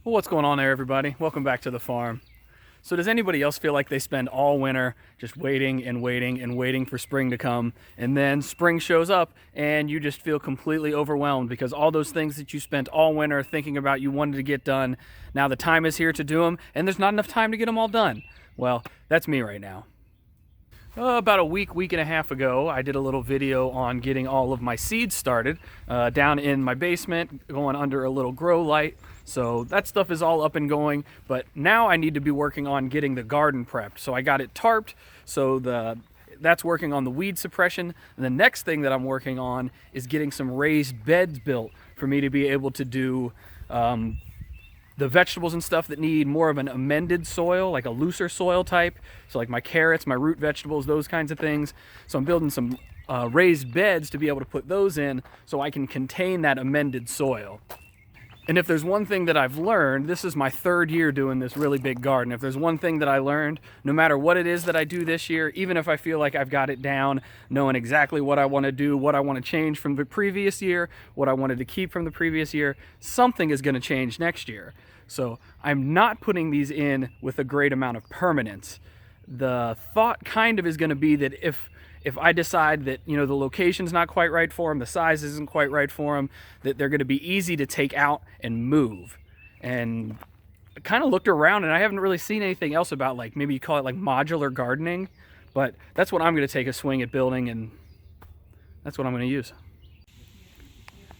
Well, what's going on there, everybody? Welcome back to the farm. So does anybody else feel like they spend all winter just waiting and waiting and waiting for spring to come, and then spring shows up and you just feel completely overwhelmed because all those things that you spent all winter thinking about you wanted to get done, now the time is here to do them and there's not enough time to get them all done? Well, that's me right now. About a week and a half ago, I did a little video on getting all of my seeds started down in my basement, going under a little grow light. So that stuff is all up and going, but now I need to be working on getting the garden prepped. So I got it tarped, so that's working on the weed suppression. And the next thing that I'm working on is getting some raised beds built for me to be able to do the vegetables and stuff that need more of an amended soil, like a looser soil type. So like my carrots, my root vegetables, those kinds of things. So I'm building some raised beds to be able to put those in so I can contain that amended soil. And if there's one thing that I've learned, this is my third year doing this really big garden. If there's one thing that I learned, no matter what it is that I do this year, even if I feel like I've got it down, knowing exactly what I want to do, what I want to change from the previous year, what I wanted to keep from the previous year, something is going to change next year. So I'm not putting these in with a great amount of permanence. The thought kind of is going to be that if I decide that, the location's not quite right for them, the size isn't quite right for them, that they're going to be easy to take out and move. And I kind of looked around and I haven't really seen anything else about, like, maybe you call it like modular gardening, but that's what I'm going to take a swing at building, and that's what I'm going to use.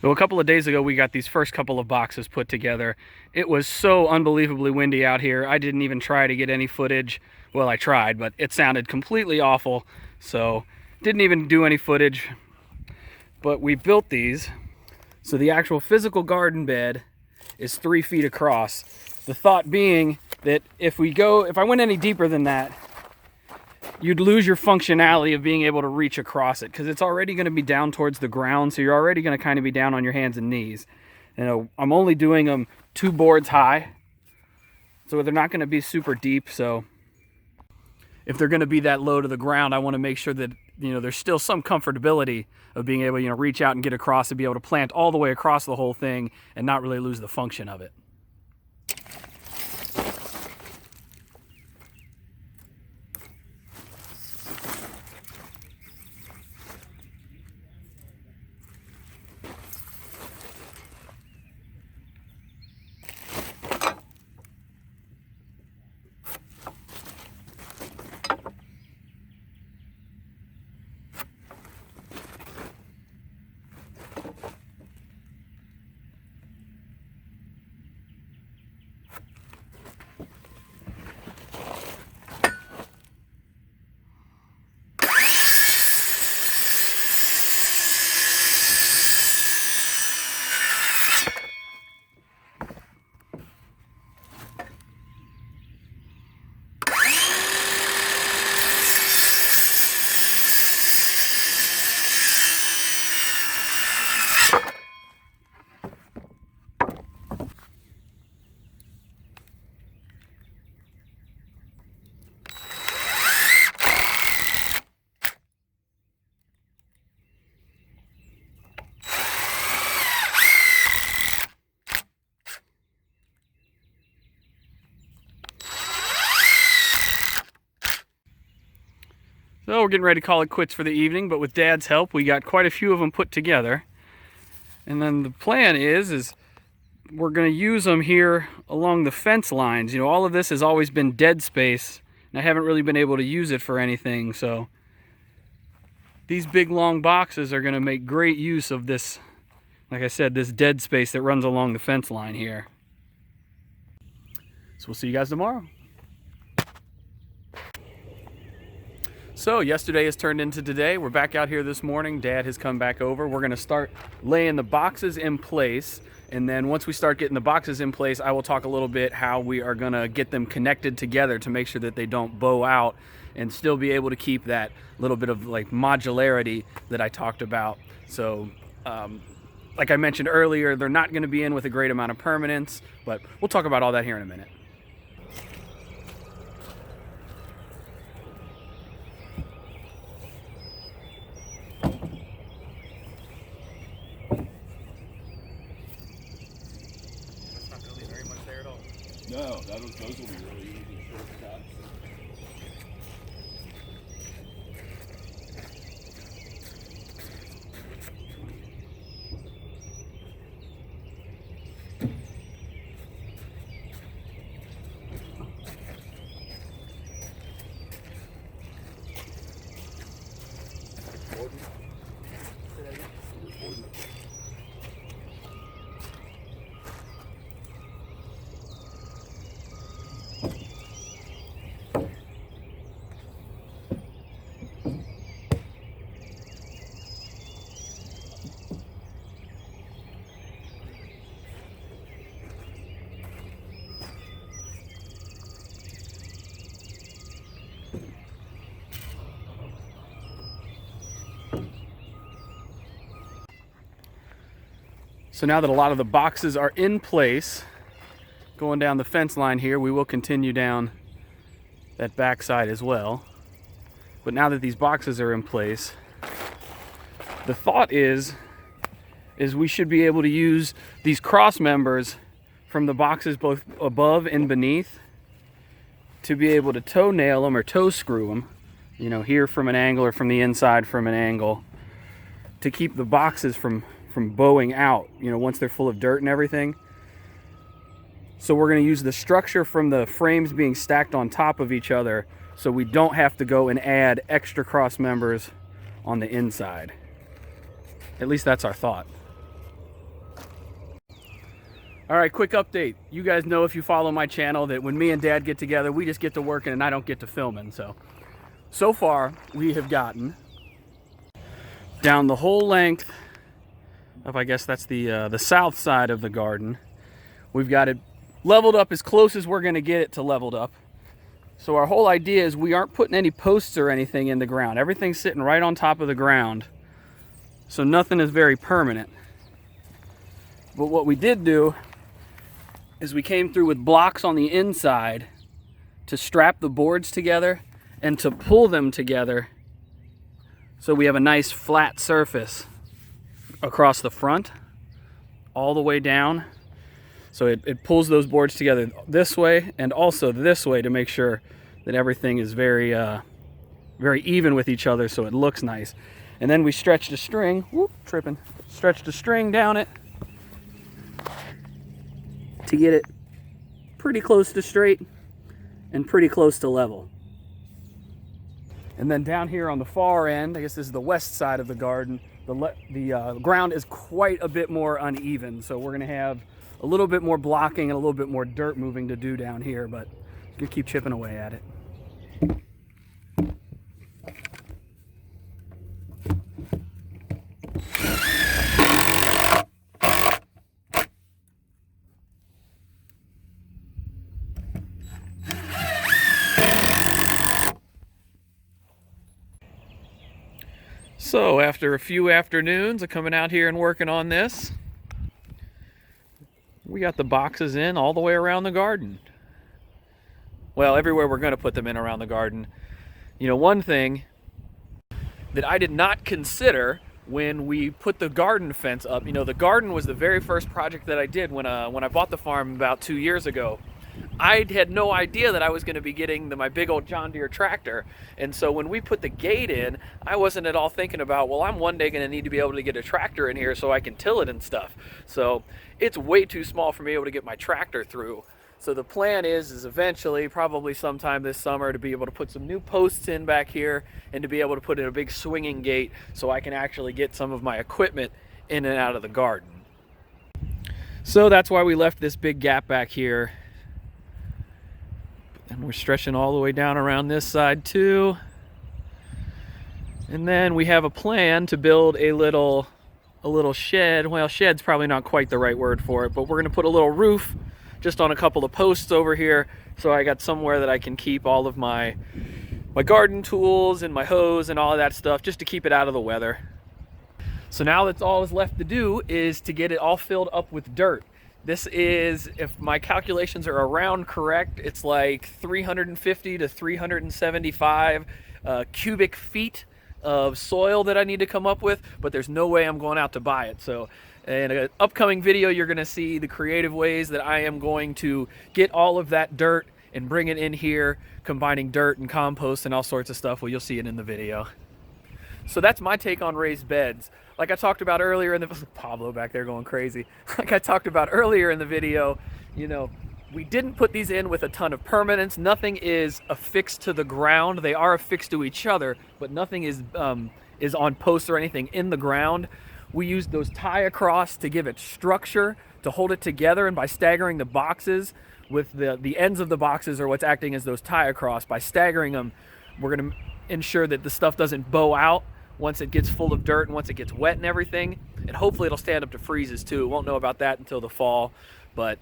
So a couple of days ago, we got these first couple of boxes put together. It was so unbelievably windy out here. I didn't even try to get any footage. Well, I tried, but it sounded completely awful. So didn't even do any footage. But we built these. So the actual physical garden bed is 3 feet across. The thought being that if I went any deeper than that, you'd lose your functionality of being able to reach across it, because it's already going to be down towards the ground, so you're already going to kind of be down on your hands and knees. I'm only doing them 2 boards high, so they're not going to be super deep. So if they're going to be that low to the ground, I want to make sure that there's still some comfortability of being able to reach out and get across and be able to plant all the way across the whole thing and not really lose the function of it. So we're getting ready to call it quits for the evening, but with Dad's help, we got quite a few of them put together. And then the plan is we're going to use them here along the fence lines. All of this has always been dead space, and I haven't really been able to use it for anything. So these big long boxes are going to make great use of this, like I said, this dead space that runs along the fence line here. So we'll see you guys tomorrow. So yesterday has turned into today. We're back out here this morning. Dad has come back over. We're going to start laying the boxes in place. And then once we start getting the boxes in place, I will talk a little bit how we are going to get them connected together to make sure that they don't bow out and still be able to keep that little bit of like modularity that I talked about. So like I mentioned earlier, they're not going to be in with a great amount of permanence, but we'll talk about all that here in a minute. That's not going to leave very much there at all. No, those will be really easy shortcuts. So now that a lot of the boxes are in place, going down the fence line here, we will continue down that back side as well. But now that these boxes are in place, the thought is we should be able to use these cross members from the boxes both above and beneath to be able to toe nail them or toe screw them, you know, here from an angle or from the inside from an angle, to keep the boxes from bowing out, you know, once they're full of dirt and everything. So we're going to use the structure from the frames being stacked on top of each other so we don't have to go and add extra cross members on the inside. At least that's our thought. All right, quick update. You guys know, if you follow my channel, that when me and Dad get together, we just get to working and I don't get to filming. So far we have gotten down the whole length of, I guess that's the south side of the garden. We've got it leveled up as close as we're going to get it to leveled up. So our whole idea is we aren't putting any posts or anything in the ground. Everything's sitting right on top of the ground. So nothing is very permanent. But what we did do is we came through with blocks on the inside to strap the boards together and to pull them together so we have a nice flat surface across the front all the way down. So it pulls those boards together this way and also this way to make sure that everything is very even with each other, so it looks nice. And then we stretched a string, stretched a string down it to get it pretty close to straight and pretty close to level. And then down here on the far end, I guess this is the west side of the garden, the ground is quite a bit more uneven. So we're gonna have a little bit more blocking and a little bit more dirt moving to do down here, but you keep chipping away at it. So after a few afternoons of coming out here and working on this, we got the boxes in all the way around the garden. Well, everywhere we're going to put them in around the garden. You know, one thing that I did not consider when we put the garden fence up, you know, the garden was the very first project that I did when I bought the farm about 2 years ago. I had no idea that I was going to be getting my big old John Deere tractor. And so when we put the gate in, I wasn't at all thinking about, well, I'm one day going to need to be able to get a tractor in here so I can till it and stuff. So it's way too small for me able to get my tractor through. So the plan is eventually, probably sometime this summer, to be able to put some new posts in back here and to be able to put in a big swinging gate so I can actually get some of my equipment in and out of the garden. So that's why we left this big gap back here. And we're stretching all the way down around this side too. And then we have a plan to build a little shed. Well, shed's probably not quite the right word for it, but we're gonna put a little roof just on a couple of posts over here, so I got somewhere that I can keep all of my garden tools and my hose and all of that stuff, just to keep it out of the weather. So now that's all is left to do is to get it all filled up with dirt. This is, if my calculations are around correct, it's like 350 to 375 cubic feet of soil that I need to come up with, but there's no way I'm going out to buy it. So in an upcoming video, you're going to see the creative ways that I am going to get all of that dirt and bring it in here, combining dirt and compost and all sorts of stuff. Well, you'll see it in the video. So that's my take on raised beds. Like I talked about earlier in the Pablo back there going crazy. Like I talked about earlier in the video, you know, we didn't put these in with a ton of permanence. Nothing is affixed to the ground. They are affixed to each other, but nothing is on posts or anything in the ground. We used those tie across to give it structure, to hold it together, and by staggering the boxes with the ends of the boxes are what's acting as those tie across. By staggering them, we're going to ensure that the stuff doesn't bow out once it gets full of dirt and once it gets wet and everything. And hopefully it'll stand up to freezes too. Won't know about that until the fall. But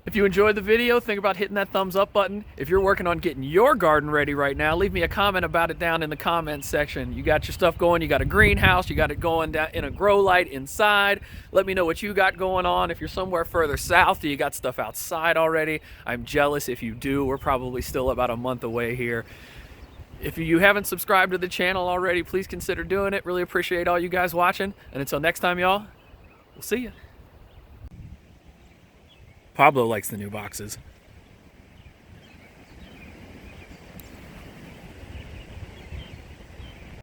if you enjoyed the video, think about hitting that thumbs up button. If you're working on getting your garden ready right now, leave me a comment about it down in the comments section. You got your stuff going, you got a greenhouse, you got it going down in a grow light inside. Let me know what you got going on. If you're somewhere further south, do you got stuff outside already? I'm jealous if you do. We're probably still about a month away here. If you haven't subscribed to the channel already, please consider doing it. Really appreciate all you guys watching. And until next time, y'all, we'll see you. Pablo likes the new boxes.